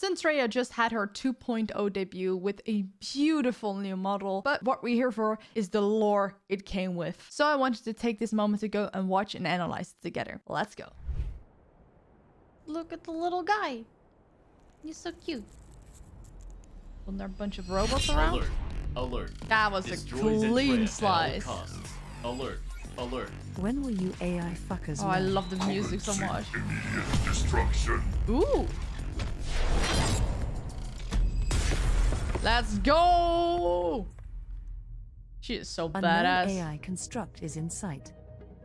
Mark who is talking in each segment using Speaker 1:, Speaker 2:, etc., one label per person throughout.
Speaker 1: Zentreya just had her 2.0 debut with a beautiful new model, but what we're here for is the lore it came with. So I wanted to take this moment to go and watch and analyze it together. Let's go. Look at the little guy. He's so cute. Wasn't there a bunch of robots around?
Speaker 2: Alert. Alert.
Speaker 1: That was
Speaker 2: Destroy
Speaker 1: a clean
Speaker 2: Zentreya
Speaker 1: slice.
Speaker 2: at all costs. Alert. Alert.
Speaker 3: When will you AI fuckers
Speaker 1: Oh, I
Speaker 3: learn?
Speaker 1: love the music so much.
Speaker 4: Immediate destruction.
Speaker 1: Ooh. Let's go. She is so
Speaker 3: Unknown
Speaker 1: badass.
Speaker 3: AI construct is in sight.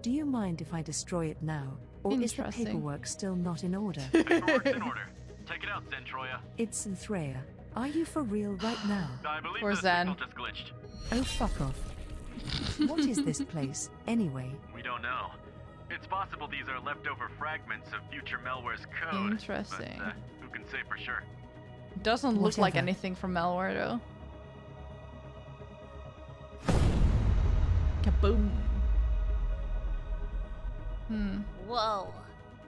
Speaker 3: Do you mind if I destroy it now? Or is the
Speaker 1: Interesting.
Speaker 3: paperwork still not in order?
Speaker 5: Paperwork's in order. Take it out, Zentreya.
Speaker 3: It's Zentreya. Are you for real right now?
Speaker 5: I believe
Speaker 1: Poor
Speaker 5: the
Speaker 1: Zen.
Speaker 5: signal just glitched.
Speaker 3: Oh, fuck off. What is this place, anyway?
Speaker 5: We don't know. It's possible these are leftover fragments of future Melware's code.
Speaker 1: Interesting.
Speaker 5: But, who can say for sure?
Speaker 1: Doesn't look like
Speaker 3: Whatever.
Speaker 1: anything from Melware though. Kaboom.
Speaker 6: Whoa,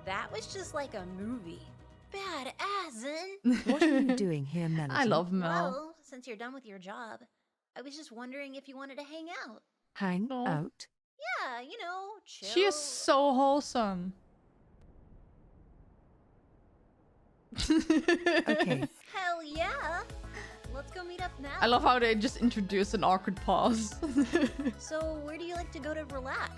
Speaker 6: that was just like a movie. Badass, Zen.
Speaker 3: What are you doing here, Melody?
Speaker 1: I love Mel.
Speaker 6: Well, since you're done with your job, I was just wondering if you wanted to hang out.
Speaker 3: Hang
Speaker 1: No.
Speaker 3: out?
Speaker 6: Yeah, you know, chill.
Speaker 1: She is so wholesome.
Speaker 3: Okay.
Speaker 6: Hell yeah. Let's go meet up now.
Speaker 1: I love how they just introduced an awkward pause.
Speaker 6: So, where do you like to go to relax?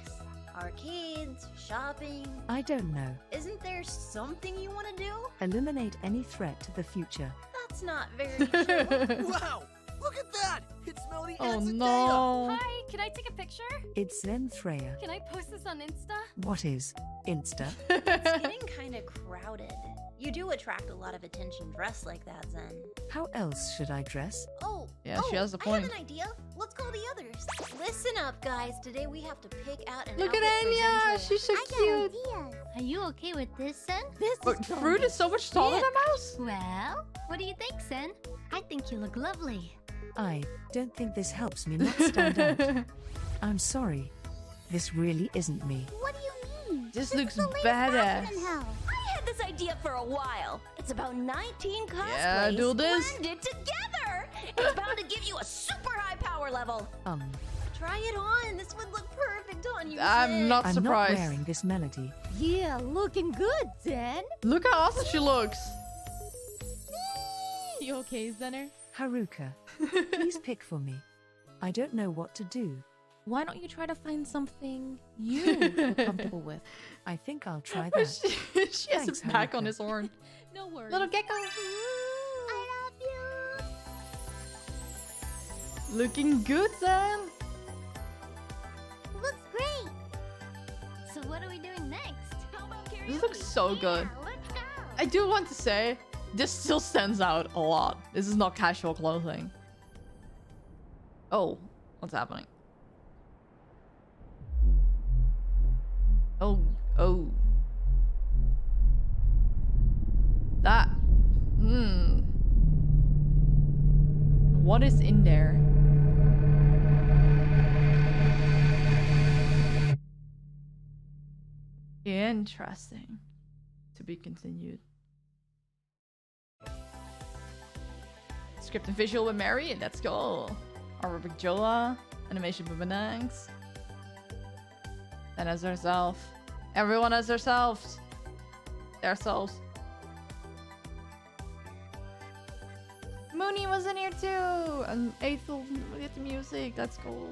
Speaker 6: Arcades? Shopping?
Speaker 3: I don't know.
Speaker 6: Isn't there something you want to do?
Speaker 3: Eliminate any threat to the future.
Speaker 6: That's not very chill.
Speaker 7: Wow! Look at that! It's Melody
Speaker 1: Oh
Speaker 7: and Zendaya!
Speaker 1: no.
Speaker 8: Hi, can I take a picture?
Speaker 3: It's Zentreya.
Speaker 8: Can I post this on Insta?
Speaker 3: What is Insta?
Speaker 6: It's getting kind of crowded. You do attract a lot of attention dressed like that, Zen.
Speaker 3: How else should I dress?
Speaker 6: Oh,
Speaker 1: Yeah, she has a
Speaker 6: I
Speaker 1: point.
Speaker 6: have an idea. Let's call the others. Listen up, guys. Today we have to pick out an
Speaker 1: Look at
Speaker 6: outfit for
Speaker 1: Henya.
Speaker 6: Zentreya.
Speaker 1: She's so cute.
Speaker 8: Are you okay with this, Sen?
Speaker 1: But Fruit is so much taller than Mouse.
Speaker 8: Well, what do you think, Sen? I think you look lovely.
Speaker 3: I don't think this helps me not stand out. I'm sorry. This really isn't me.
Speaker 8: What do you mean?
Speaker 1: This looks badass.
Speaker 9: I had this idea for a while. It's about 19 cosplays
Speaker 1: Yeah, do this.
Speaker 9: blended together. It's bound to give you a super high power level.
Speaker 6: Try it on. This would look perfect on you.
Speaker 1: I'm
Speaker 6: Zen.
Speaker 1: not
Speaker 3: I'm
Speaker 1: surprised.
Speaker 3: not wearing this melody.
Speaker 8: Yeah, looking good, Zen.
Speaker 1: Look how awesome she looks.
Speaker 8: You okay, Zenner?
Speaker 3: Haruka, please pick for me. I don't know what to do.
Speaker 10: Why don't you try to find something you feel comfortable with?
Speaker 3: I think I'll try
Speaker 1: she
Speaker 3: that.
Speaker 1: she has
Speaker 3: Thanks,
Speaker 1: a pack on
Speaker 3: Haruka.
Speaker 1: his horn.
Speaker 8: No worries.
Speaker 1: Little gecko.
Speaker 8: I love you.
Speaker 1: Looking good, Zen.
Speaker 8: Looks great. So what are we doing next?
Speaker 9: How about karaoke?
Speaker 1: This looks so good.
Speaker 8: Yeah, let's go.
Speaker 1: I do want to say, this still stands out a lot. This is not casual clothing. Oh, what's happening? Oh, oh. That. What is in there? Interesting. To be continued. Script and visual with Mary, and let's go. Artwork with Joa, animation with Benangs. And as herself. Everyone as themselves. Themselves. Mooney was in here too! And Aethel with the music, that's cool.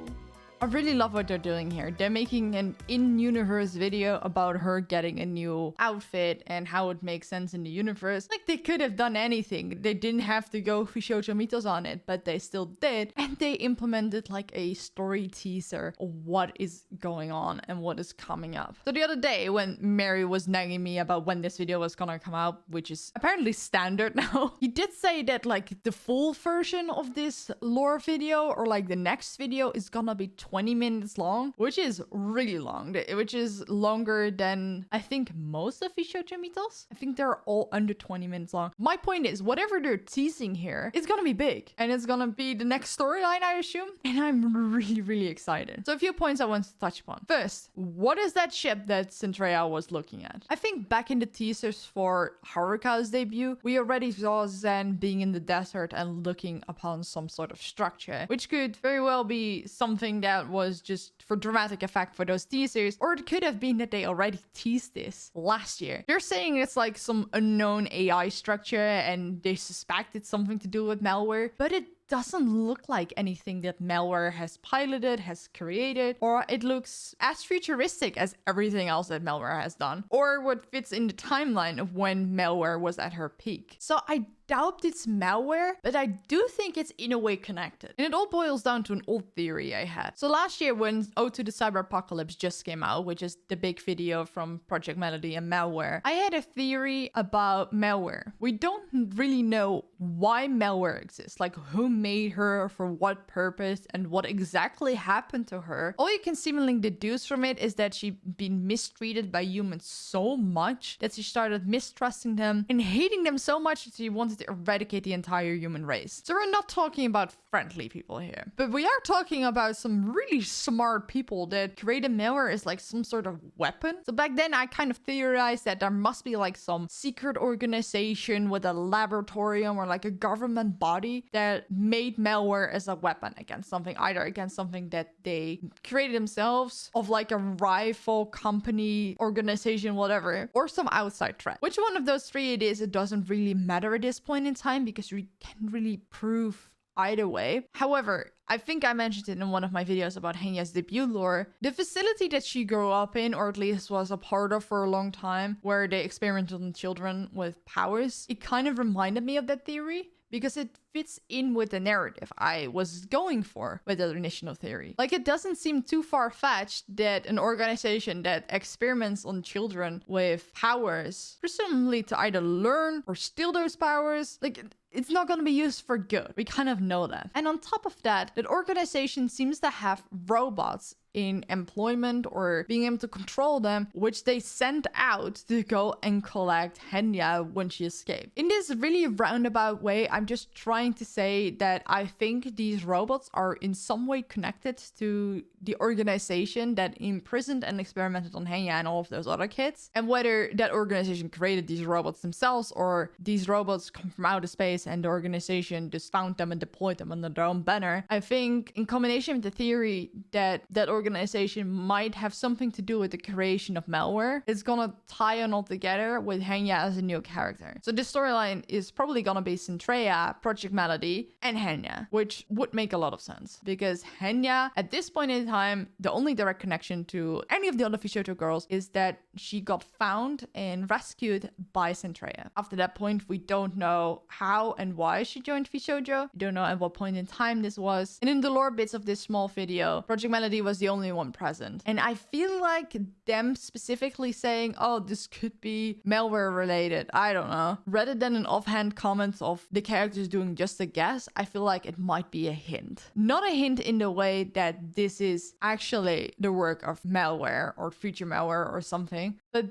Speaker 1: I really love what they're doing here. They're making an in-universe video about her getting a new outfit and how it makes sense in the universe. Like, they could have done anything. They didn't have to go VShojo Mythos on it, but they still did. And they implemented like a story teaser of what is going on and what is coming up. So the other day when Mary was nagging me about when this video was gonna come out, which is apparently standard now, he did say that like the full version of this lore video or like the next video is gonna be 20 minutes long, which is really long, which is longer than I think most of VShojo Mythos. I think they're all under 20 minutes long. My point is, whatever they're teasing here is gonna be big, and it's gonna be the next storyline, I assume, and I'm really excited. So a few points I want to touch upon. First, what is that ship that Zentreya was looking at? I think back in the teasers for Haruka's debut, we already saw Zen being in the desert and looking upon some sort of structure, which could very well be something that was just for dramatic effect for those teasers, or it could have been that they already teased this last year. They're saying it's like some unknown AI structure and they suspect it's something to do with Melware, but it doesn't look like anything that Melware has piloted, has created, or it looks as futuristic as everything else that Melware has done, or what fits in the timeline of when Melware was at her peak. So I doubt it's Melware, but I do think it's in a way connected. And it all boils down to an old theory I had. So last year when Ode to the Cyber Apocalypse just came out, which is the big video from Project Melody and Melware, I had a theory about Melware. We don't really know why Melware exists, like who made her, for what purpose, and what exactly happened to her. All you can seemingly deduce from it is that she'd been mistreated by humans so much that she started mistrusting them and hating them so much that she wanted to eradicate the entire human race. So we're not talking about friendly people here, but we are talking about some really smart people that created Melware as like some sort of weapon. So back then I kind of theorized that there must be like some secret organization with a laboratorium or like a government body that made Melware as a weapon against something, either against something that they created themselves, of like a rival company, organization, whatever, or some outside threat. Which one of those three it is, it doesn't really matter at this point in time because we can't really prove either way. However, I think I mentioned it in one of my videos about Henya's debut lore. The facility that she grew up in, or at least was a part of for a long time, where they experimented on children with powers, it kind of reminded me of that theory because it fits in with the narrative I was going for with the initial theory. Like, it doesn't seem too far-fetched that an organization that experiments on children with powers, presumably to either learn or steal those powers, like, it's not going to be used for good. We kind of know that. And on top of that, that organization seems to have robots in employment or being able to control them, which they sent out to go and collect Henya when she escaped. In this really roundabout way, I'm just trying to say that I think these robots are in some way connected to the organization that imprisoned and experimented on Henya and all of those other kids. And whether that organization created these robots themselves or these robots come from outer space and the organization just found them and deployed them under their own banner, I think in combination with the theory that that organization might have something to do with the creation of Melware, it's gonna tie on all together with Henya as a new character. So this storyline is probably gonna be Zentreya, Project Melody, and Henya, which would make a lot of sense because Henya, at this point in time, the only direct connection to any of the other VShojo girls is that she got found and rescued by Zentreya. After that point, we don't know how and why she joined VShojo. We don't know at what point in time this was. And in the lore bits of this small video, Project Melody was the only one present. And I feel like them specifically saying, oh, this could be Melware related, I don't know, rather than an offhand comment of the characters doing just a guess, I feel like it might be a hint. Not a hint in the way that this is actually the work of Melware or future Melware or something, but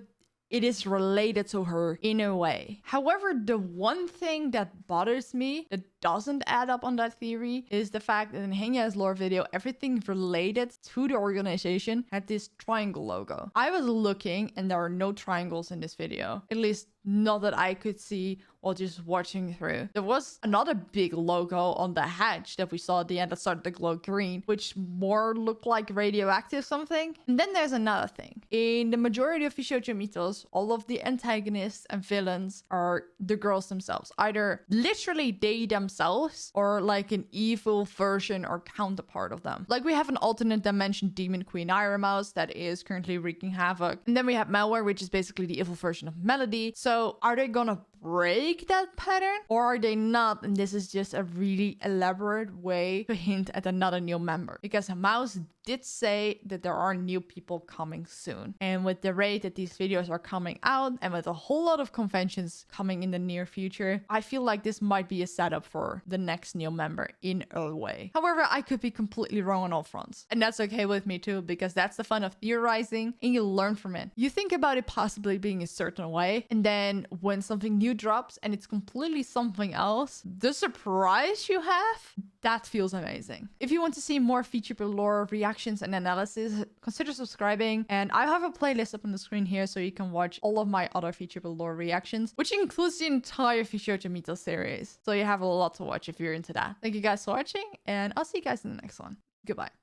Speaker 1: it is related to her in a way. However, the one thing that bothers me, that doesn't add up on that theory, is the fact that in Henya's lore video, everything related to the organization had this triangle logo. I was looking and there are no triangles in this video. At least not that I could see while just watching through. There was another big logo on the hatch that we saw at the end that started to glow green, which more looked like radioactive something. And then there's another thing. In the majority of VShojo Mythos, all of the antagonists and villains are the girls themselves. Either literally they themselves or like an evil version or counterpart of them. Like we have an alternate dimension Demon Queen Iron Mouse that is currently wreaking havoc. And then we have Melware, which is basically the evil version of Melody. So are they gonna break that pattern or are they not? And this is just a really elaborate way to hint at another new member, because a mouse did say that there are new people coming soon. And with the rate that these videos are coming out and with a whole lot of conventions coming in the near future, I feel like this might be a setup for the next new member in a way. However, I could be completely wrong on all fronts. And that's okay with me too, because that's the fun of theorizing and you learn from it. You think about it possibly being a certain way, and then when something new drops and it's completely something else, the surprise you have, that feels amazing. If you want to see more VTuber lore, reactions, and analysis, consider subscribing. And I have a playlist up on the screen here so you can watch all of my other VTuber lore reactions, which includes the entire VShojo Mythos series. So you have a lot to watch if you're into that. Thank you guys for watching, and I'll see you guys in the next one. Goodbye.